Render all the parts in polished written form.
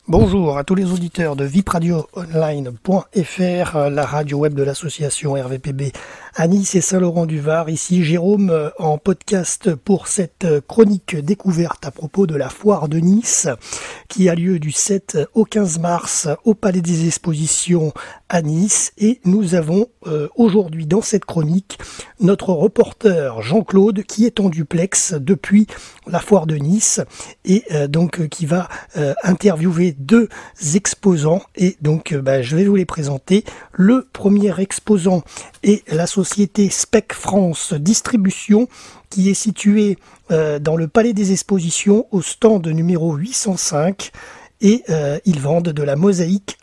Bonjour à tous les auditeurs de vipradioonline.fr, la radio web de l'association RVPB à Nice et Saint-Laurent-du-Var. Ici Jérôme en podcast pour cette chronique découverte à propos de la foire de Nice qui a lieu du 7 au 15 mars au Palais des Expositions à Nice. Et nous avons aujourd'hui dans cette chronique notre reporter Jean-Claude qui est en duplex depuis la foire de Nice et donc qui va interviewer deux exposants et donc je vais vous les présenter. Le premier exposant est la société Spec France Distribution qui est située dans le Palais des Expositions au stand numéro 805 et ils vendent de la mosaïque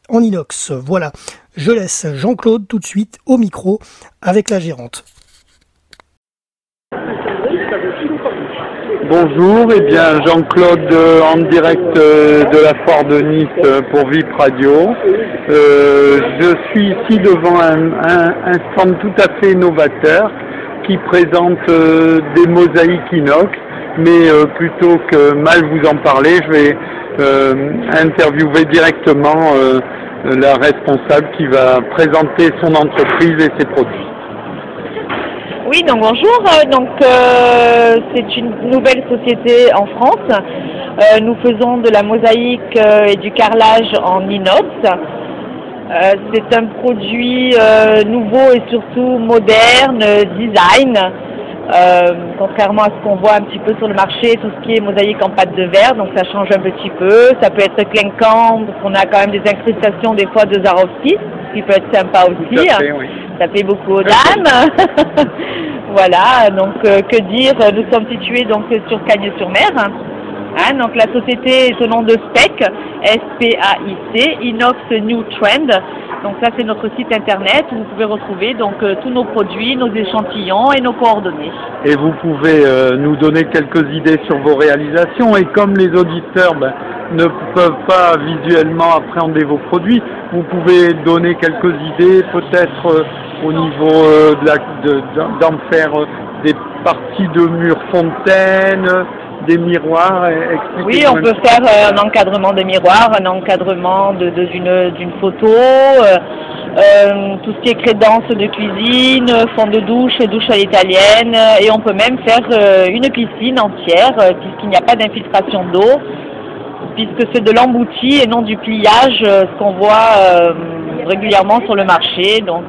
en inox. Voilà, je laisse Jean-Claude tout de suite au micro avec la gérante. Bonjour, Jean-Claude en direct de la foire de Nice pour VIP Radio. Je suis ici devant un stand tout à fait novateur qui présente des mosaïques inox, mais plutôt que mal vous en parler, je vais interviewer directement la responsable qui va présenter son entreprise et ses produits. Oui, donc bonjour. C'est une nouvelle société en France. Nous faisons de la mosaïque et du carrelage en inox. C'est un produit nouveau et surtout moderne, design. Contrairement à ce qu'on voit un petit peu sur le marché, tout ce qui est mosaïque en pâte de verre, donc ça change un petit peu. Ça peut être clinquant, parce qu'on a quand même des incrustations des fois de Swarovski, ce qui peut être sympa aussi. Fait, oui. Ça fait beaucoup aux dames. Voilà, donc que dire, nous sommes situés donc sur Cagnes-sur-Mer. Donc la société est au nom de SPAIC, S-P-A-I-C, Inox New Trend. Donc ça c'est notre site internet où vous pouvez retrouver donc tous nos produits, nos échantillons et nos coordonnées. Et vous pouvez nous donner quelques idées sur vos réalisations et comme les auditeurs ne peuvent pas visuellement appréhender vos produits, vous pouvez donner quelques idées peut-être au niveau d'en faire des parties de murs fontaines, des miroirs. Oui, on peut faire un encadrement de miroirs, un encadrement d'une photo, tout ce qui est crédence de cuisine, fond de douche à l'italienne, et on peut même faire une piscine entière puisqu'il n'y a pas d'infiltration d'eau, puisque c'est de l'embouti et non du pliage, ce qu'on voit régulièrement sur le marché. Donc,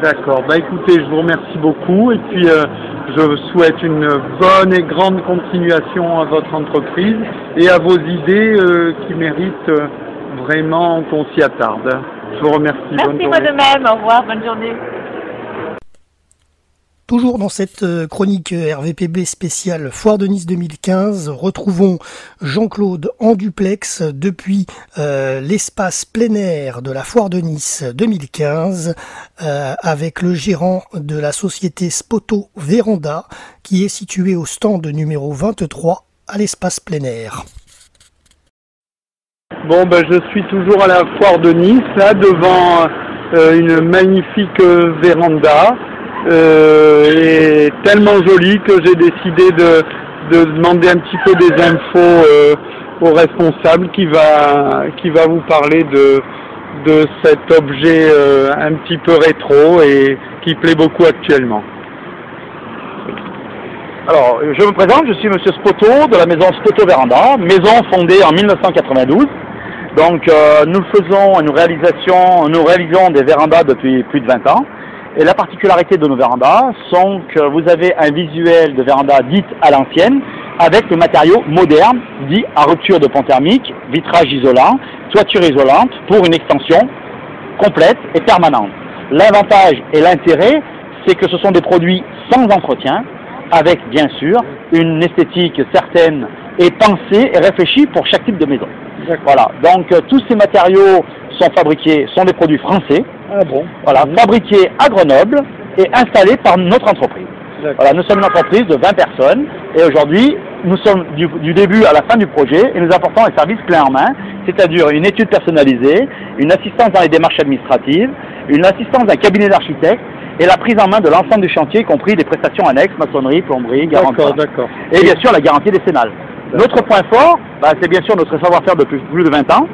D'accord, écoutez, je vous remercie beaucoup et puis je vous souhaite une bonne et grande continuation à votre entreprise et à vos idées qui méritent vraiment qu'on s'y attarde. Je vous remercie. Merci, moi de même. Au revoir, bonne journée. Toujours dans cette chronique RVPB spéciale Foire de Nice 2015, retrouvons Jean-Claude en duplex depuis l'espace plein air de la Foire de Nice 2015 avec le gérant de la société Spoto Véranda qui est situé au stand numéro 23 à l'espace plein air. Bon, je suis toujours à la Foire de Nice, là, devant une magnifique véranda. Et tellement joli que j'ai décidé de demander un petit peu des infos au responsable qui va vous parler de cet objet un petit peu rétro et qui plaît beaucoup actuellement. Alors, je me présente, je suis Monsieur Spoto de la maison Spoto Véranda, maison fondée en 1992. Donc, nous réalisons des vérandas depuis plus de 20 ans. Et la particularité de nos vérandas sont que vous avez un visuel de véranda dite à l'ancienne avec le matériau moderne, dit à rupture de pont thermique, vitrage isolant, toiture isolante pour une extension complète et permanente. L'avantage et l'intérêt, c'est que ce sont des produits sans entretien, avec bien sûr une esthétique certaine et pensée et réfléchie pour chaque type de maison. Voilà, donc tous ces matériaux sont des produits français, fabriqués à Grenoble et installés par notre entreprise. Voilà, nous sommes une entreprise de 20 personnes et aujourd'hui, nous sommes du début à la fin du projet et nous apportons un service clé en main, c'est-à-dire une étude personnalisée, une assistance dans les démarches administratives une assistance d'un cabinet d'architecte et la prise en main de l'ensemble du chantier, y compris des prestations annexes, maçonnerie, plomberie, garantie. D'accord. Et bien sûr la garantie décennale. Notre point fort, c'est bien sûr notre savoir-faire depuis plus de 20 ans,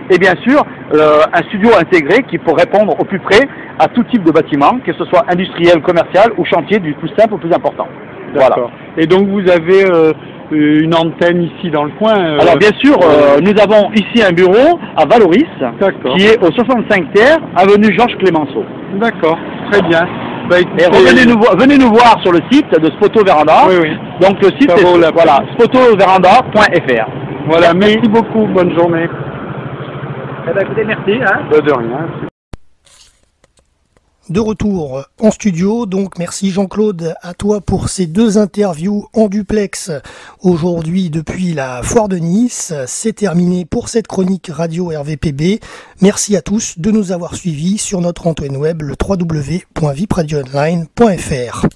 et bien sûr un studio intégré qui peut répondre au plus près à tout type de bâtiment, que ce soit industriel, commercial ou chantier du plus simple au plus important. D'accord. Voilà. Et donc vous avez une antenne ici dans le coin Alors bien sûr, nous avons ici un bureau à Valoris, qui est au 65 terre, avenue Georges Clémenceau. D'accord, très bien. Et venez nous voir sur le site de Spoto Véranda. Oui. Donc le site est spotoveranda.fr. Voilà, merci beaucoup, bonne journée. Écoutez, merci. De rien. De retour en studio, donc merci Jean-Claude à toi pour ces 2 interviews en duplex aujourd'hui depuis la Foire de Nice. C'est terminé pour cette chronique radio RVPB. Merci à tous de nous avoir suivis sur notre antenne web le www.vipradioonline.fr.